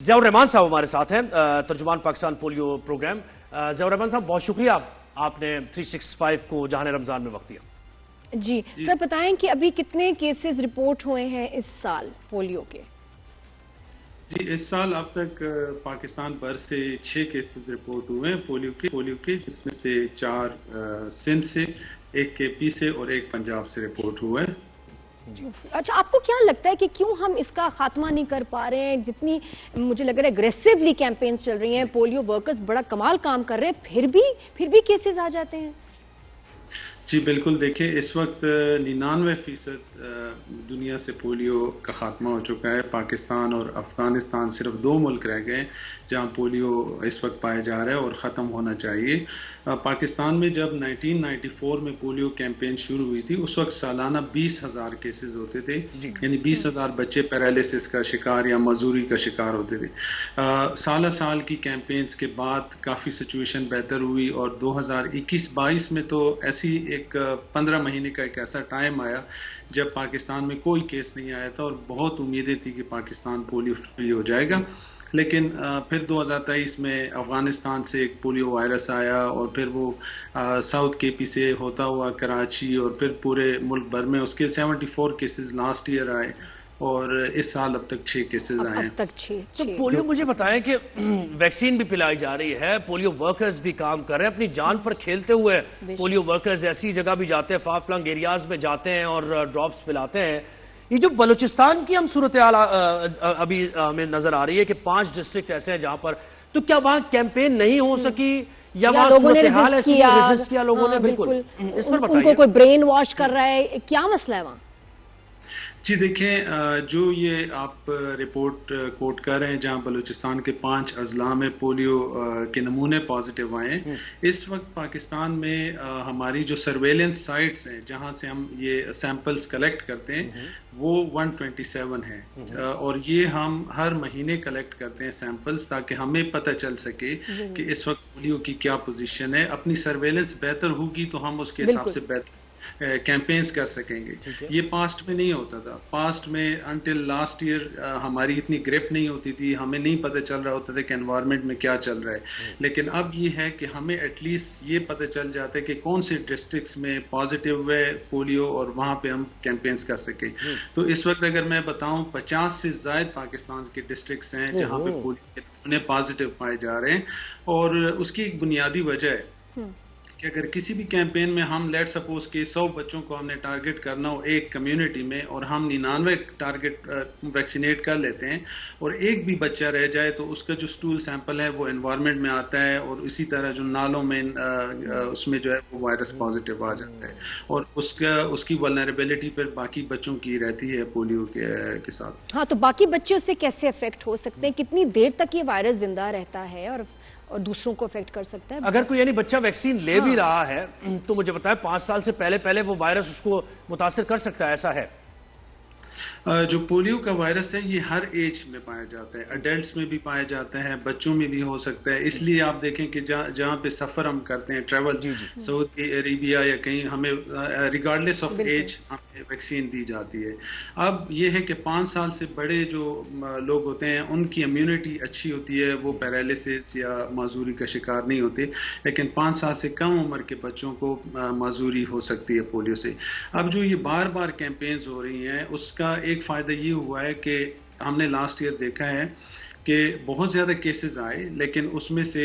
ज़ियाउर रहमान साहब हमारे साथ हैं, तर्जुमान पाकिस्तान पोलियो प्रोग्राम। ज़ियाउर रहमान साहब, बहुत शुक्रिया आपने 365 को जहान रमज़ान में वक्त दिया। जी सर, बताएं कि अभी कितने केसेस रिपोर्ट हुए हैं इस साल पोलियो के? जी, इस साल अब तक पाकिस्तान भर से 6 केसेस रिपोर्ट हुए हैं पोलियो के, जिसमें से 4 सिंध से, 1 केपी से और 1 पंजाब से रिपोर्ट हुए हैं। अच्छा, आपको क्या लगता है कि क्यों हम इसका खात्मा नहीं कर पा रहे हैं? जितनी मुझे लग रहा है एग्रेसिवली कैंपेन्स चल रही हैं, पोलियो वर्कर्स बड़ा कमाल काम कर रहे हैं, फिर भी केसेस आ जाते हैं। जी बिल्कुल, देखिए इस वक्त 99% दुनिया से पोलियो का खात्मा हो चुका है। पाकिस्तान और अफगानिस्तान सिर्फ 2 मुल्क रह गए जहां पोलियो इस वक्त पाया जा रहा है और ख़त्म होना चाहिए। पाकिस्तान में जब 1994 में पोलियो कैंपेन शुरू हुई थी, उस वक्त सालाना 20,000 केसेस होते थे, यानी 20,000 बच्चे पैरालिसिस का शिकार या मजदूरी का शिकार होते थे। साल की कैंपेन्स के बाद काफ़ी सिचुएशन बेहतर हुई और 2021-22 में तो ऐसी एक 15 महीने का एक ऐसा टाइम आया जब पाकिस्तान में कोई केस नहीं आया था और बहुत उम्मीदें थी कि पाकिस्तान पोलियो फ्री हो जाएगा। लेकिन फिर 2023 में अफगानिस्तान से एक पोलियो वायरस आया और फिर वो साउथ केपी से होता हुआ कराची और फिर पूरे मुल्क भर में उसके 74 केसेस लास्ट ईयर आए और इस साल अब तक 6 केसेस आए हैं। अब तक 6। तो पोलियो, मुझे बताएं कि वैक्सीन भी पिलाई जा रही है, पोलियो वर्कर्स भी काम कर रहे हैं, अपनी जान पर खेलते हुए पोलियो वर्कर्स ऐसी जगह भी जाते हैं, फार फ्लंग एरियाज में जाते हैं और ड्रॉप्स पिलाते हैं। ये जो बलूचिस्तान की हम सूरत हाल अभी हमें नजर आ रही है कि 5 डिस्ट्रिक्ट ऐसे हैं जहां पर, तो क्या वहां कैंपेन नहीं हो सकी या वहां सूरत हाल ऐसी रेजिस्ट किया लोगों ने? बिल्कुल, इस पर बताइए। उनको कोई ब्रेन वॉश कर रहा है, क्या मसला है वहां? जी देखें, जो ये आप रिपोर्ट कोट कर रहे हैं जहां बलूचिस्तान के 5 अजला में पोलियो के नमूने पॉजिटिव आए हैं, इस वक्त पाकिस्तान में हमारी जो सर्वेलेंस साइट्स हैं जहां से हम ये सैंपल्स कलेक्ट करते हैं वो 127 हैं और ये हम हर महीने कलेक्ट करते हैं सैंपल्स, ताकि हमें पता चल सके कि इस वक्त पोलियो की क्या पोजीशन है। अपनी सर्वेलेंस बेहतर होगी तो हम उसके हिसाब से बेहतर कैंपेन्स कर सकेंगे। ये पास्ट में नहीं होता था। पास्ट में अंटिल लास्ट ईयर हमारी इतनी ग्रिप नहीं होती थी, हमें नहीं पता चल रहा होता था कि एनवायरनमेंट में क्या चल रहा है। लेकिन अब ये है कि हमें एटलीस्ट ये पता चल जाता है कि कौन से डिस्ट्रिक्ट्स में पॉजिटिव है पोलियो और वहां पे हम कैंपेन्स कर सके। तो इस वक्त अगर मैं बताऊं 50 से ज्यादा पाकिस्तान के डिस्ट्रिक्ट्स हैं जहां पे पोलियो के पॉजिटिव पाए जा रहे हैं और उसकी एक बुनियादी वजह है कि अगर किसी भी कैंपेन में हम लेट सपोज के 100 बच्चों को हमने टारगेट करना हो एक कम्युनिटी में और हम 99 टारगेट वैक्सीनेट कर लेते हैं और एक भी बच्चा रह जाए तो उसका जो स्टूल सैंपल है वो एनवायरनमेंट में आता है और इसी तरह जो नालों में उसमें जो है वो वायरस पॉजिटिव आ जाता है और उसकी वल्नरेबिलिटी पर बाकी बच्चों की रहती है पोलियो के साथ। हाँ, तो बाकी बच्चे उससे कैसे अफेक्ट हो सकते हैं? कितनी देर तक ये वायरस जिंदा रहता है और दूसरों को अफेक्ट कर सकता है? अगर कोई यानी बच्चा वैक्सीन ले भी रहा है तो मुझे बताएं 5 साल से पहले वो वायरस उसको मुतासिर कर सकता है, ऐसा है? जो पोलियो का वायरस है ये हर एज में पाया जाता है, अडल्ट्स में भी पाया जाता है, बच्चों में भी हो सकता है। इसलिए आप देखें कि जहाँ पे सफर हम करते हैं ट्रैवल सऊदी अरेबिया या कहीं, हमें रिगार्डलेस ऑफ एज हमें वैक्सीन दी जाती है। अब ये है कि 5 साल से बड़े जो लोग होते हैं उनकी इम्यूनिटी अच्छी होती है, वो पैरालिसिस या माजूरी का शिकार नहीं होते, लेकिन 5 साल से कम उम्र के बच्चों को माजूरी हो सकती है पोलियो से। अब जो ये बार बार कैंपेन्स हो रही हैं उसका एक फायदा ये हुआ है कि हमने लास्ट ईयर देखा है कि बहुत ज्यादा केसेस आए लेकिन उसमें से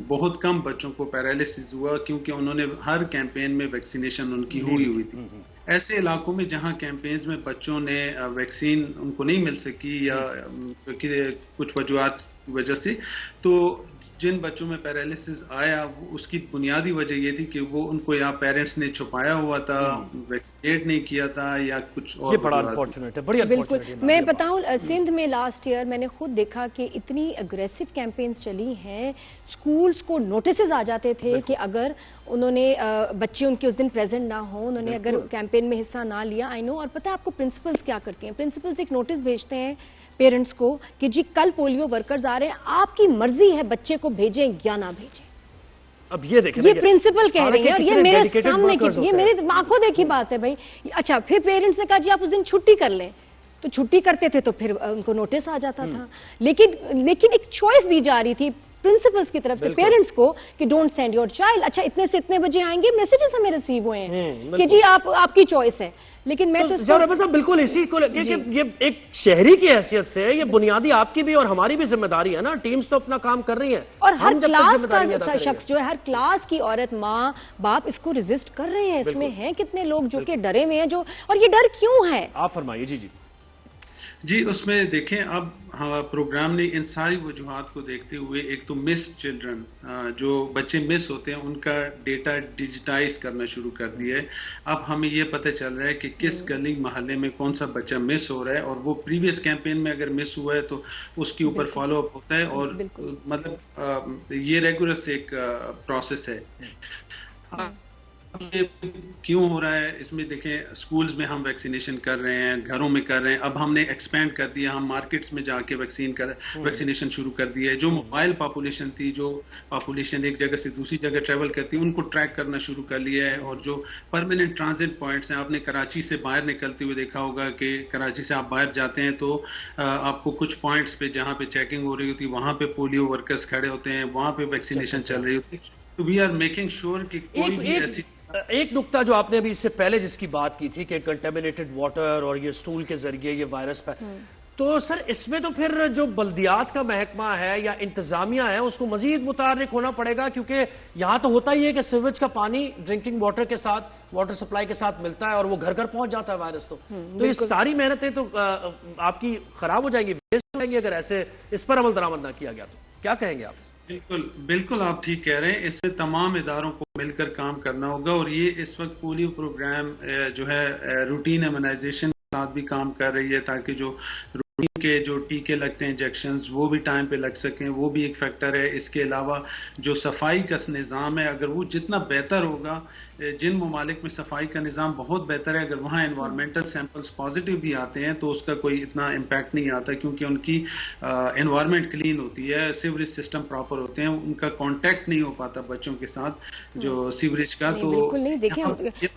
बहुत कम बच्चों को पैरालिसिस हुआ क्योंकि उन्होंने हर कैंपेन में वैक्सीनेशन उनकी हुई थी। ऐसे इलाकों में जहां कैंपेन्स में बच्चों ने वैक्सीन उनको नहीं मिल सकी या कुछ वजूहात की वजह से, तो जिन बच्चों में पैरालिसिस आया उसकी बुनियादी वजह ये थी कि वो उनको या पेरेंट्स ने छुपाया हुआ था, वैक्सीनेट नहीं किया था या कुछ और। ये बड़ा अनफॉर्चुनेट है, बड़ी बिल्कुल। मैं बताऊं, सिंध में लास्ट ईयर मैंने खुद देखा कि इतनी अग्रेसिव कैंपेन्स चली हैं, स्कूल्स को नोटिसेस आ जाते थे कि अगर उन्होंने बच्चे उनके उस दिन प्रेजेंट ना हो, उन्होंने अगर कैंपेन में हिस्सा ना लिया, आई नो। और पता है आपको प्रिंसिपल्स क्या करती हैं? प्रिंसिपल्स एक नोटिस भेजते हैं पेरेंट्स को कि जी कल पोलियो वर्कर्स आ रहे हैं, आपकी मर्जी है बच्चे को भेजें या ना भेजें। अब ये देखें, ये प्रिंसिपल कह रही है और ये मेरे सामने की, ये मेरी आंखों देखी बात है भाई। अच्छा, फिर पेरेंट्स ने कहा जी आप उस दिन छुट्टी कर लें, تو چھٹی کرتے تھے تو پھر ان کو نوٹس آ جاتا تھا. لیکن ایک چوائس دی جا رہی تھی پرنسپلز کی طرف سے پیرنٹس کو کہ ڈونٹ سینڈ یور چائلڈ. اچھا اتنے سے اتنے بجے آئیں گے, میسیجز ہمیں ریسیو ہوئے ہیں کہ جی آپ کی چوائس ہے. لیکن میں تو ظاہر صاحب بالکل اسی کو یہ ایک شہری کی حیثیت سے یہ بنیادی آپ کی بھی اور ہماری بھی ذمہ داری ہے نا. ٹیمز تو اپنا کام کر رہی ہیں, اور ہر کلاس کا شخص جو ہے, ہر کلاس کی عورت, ماں باپ اس کو ریزسٹ کر رہے ہیں. اس میں ہیں کتنے لوگ جو کہ ڈرے ہوئے ہیں, اور یہ ڈر کیوں ہے آپ فرمائیے. جی اس میں دیکھیں اب پروگرام نے ان ساری وجوہات کو دیکھتے ہوئے ایک تو مس چلڈرن, جو بچے مس ہوتے ہیں ان کا ڈیٹا ڈیجیٹائز کرنا شروع کر دیا ہے. اب ہمیں یہ پتہ چل رہا ہے کہ کس گلی محلے میں کون سا بچہ مس ہو رہا ہے, اور وہ پریویس کیمپین میں اگر مس ہوا ہے تو اس کے اوپر فالو اپ ہوتا ہے, اور مطلب یہ ریگولر ایک پروسیس ہے. یہ کیوں ہو رہا ہے اس میں دیکھیں, سکولز میں ہم ویکسینیشن کر رہے ہیں, گھروں میں کر رہے ہیں, اب ہم نے ایکسپینڈ کر دیا, ہم مارکیٹس میں جا کے ویکسینیشن شروع کر دیا ہے. جو موبائل پاپولیشن تھی, جو پاپولیشن ایک جگہ سے دوسری جگہ ٹریول کرتی ہے, ان کو ٹریک کرنا شروع کر لیا ہے. اور جو پرماننٹ ٹرانزٹ پوائنٹس ہیں, آپ نے کراچی سے باہر نکلتے ہوئے دیکھا ہوگا کہ کراچی سے آپ باہر جاتے ہیں تو آپ کو کچھ پوائنٹس پہ جہاں پہ چیکنگ ہو رہی ہوتی ہے وہاں پہ پولیو ورکرز کھڑے ہوتے ہیں, وہاں پہ ویکسینیشن چل رہی ہوتی ہے. تو وی آر میکنگ شیور کہ کوئی بھی ایسی ایک نقطہ جو آپ نے ابھی اس سے پہلے جس کی بات کی تھی کہ کنٹامینیٹڈ واٹر اور یہ سٹول کے ذریعے یہ وائرس پہ, تو سر اس میں تو پھر جو بلدیات کا محکمہ ہے یا انتظامیہ ہے اس کو مزید متحرک ہونا پڑے گا, کیونکہ یہاں تو ہوتا ہی ہے کہ سیویج کا پانی ڈرنکنگ واٹر کے ساتھ, واٹر سپلائی کے ساتھ ملتا ہے اور وہ گھر گھر پہنچ جاتا ہے وائرس. تو یہ ساری محنتیں تو آپ کی خراب ہو جائیں گی, ویسٹ ہو جائیں گی اگر ایسے اس پر عمل درآمد نہ کیا گیا. تو کیا کہیں گے آپ؟ بالکل آپ ٹھیک کہہ رہے ہیں. اس میں تمام اداروں کو مل کر کام کرنا ہوگا, اور یہ اس وقت پولیو پروگرام جو ہے روٹین ایمونائزیشن کے ساتھ بھی کام کر رہی ہے, تاکہ جو روٹین کے جو ٹیکے لگتے ہیں انجیکشنز وہ بھی ٹائم پہ لگ سکیں, وہ بھی ایک فیکٹر ہے. اس کے علاوہ جو صفائی کا نظام ہے, اگر وہ جتنا بہتر ہوگا, جن ممالک میں صفائی کا نظام بہت بہتر ہے, اگر وہاں انوائرمنٹل سیمپلز پازیٹیو بھی آتے ہیں تو اس کا کوئی اتنا امپیکٹ نہیں آتا, کیونکہ ان کی انوائرمنٹ کلین ہوتی ہے, سیوریج سسٹم پراپر ہوتے ہیں, ان کا کانٹیکٹ نہیں ہو پاتا بچوں کے ساتھ جو سیوریج کا. تو بالکل نہیں. دیکھیں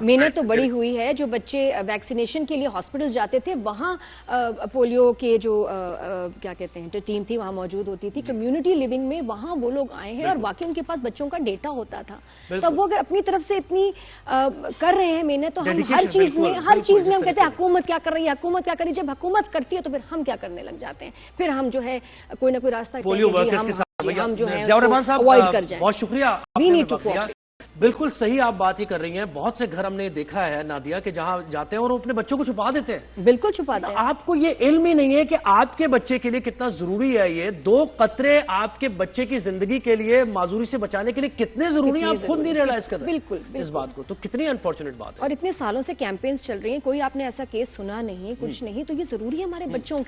محنت تو بڑی ہوئی ہے. جو بچے ویکسینیشن کے لیے ہاسپٹل جاتے تھے وہاں پولیو کے جو کیا کہتے ہیں ٹیم تھی وہاں موجود ہوتی تھی. کمیونٹی لیونگ میں وہاں وہ لوگ آئے ہیں اور واقعی ان کے پاس بچوں کا ڈیٹا ہوتا تھا. تب وہ اگر اپنی طرف سے اتنی کر رہے ہیں محنت, تو ہم ہر چیز میں ہم کہتے ہیں حکومت کیا کر رہی ہے, حکومت کیا کر رہی ہے. جب حکومت کرتی ہے تو پھر ہم کیا کرنے لگ جاتے ہیں, پھر ہم جو ہے کوئی نہ کوئی راستہ ہم جو ہے اوائڈ کر جائیں. بہت شکریہ. بالکل صحیح آپ بات ہی کر رہی ہیں. بہت سے گھر ہم نے دیکھا ہے نادیہ کہ جہاں جاتے ہیں اور وہ اپنے بچوں کو چھپا دیتے ہیں. بالکل چھپاتے ہیں. آپ کو یہ علم ہی نہیں ہے کہ آپ کے بچے کے لیے کتنا ضروری ہے. یہ 2 قطرے آپ کے بچے کی زندگی کے لیے معذوری سے بچانے کے لیے کتنے ضروری ہیں, آپ خود نہیں ریئلائز کر رہے ہیں اس بات کو. تو کتنی انفارچونیٹ بات ہے. اور اتنے سالوں سے کیمپینز چل رہی ہیں, کوئی آپ نے ایسا کیس سنا نہیں, کچھ نہیں. تو یہ ضروری ہے ہمارے بچوں کے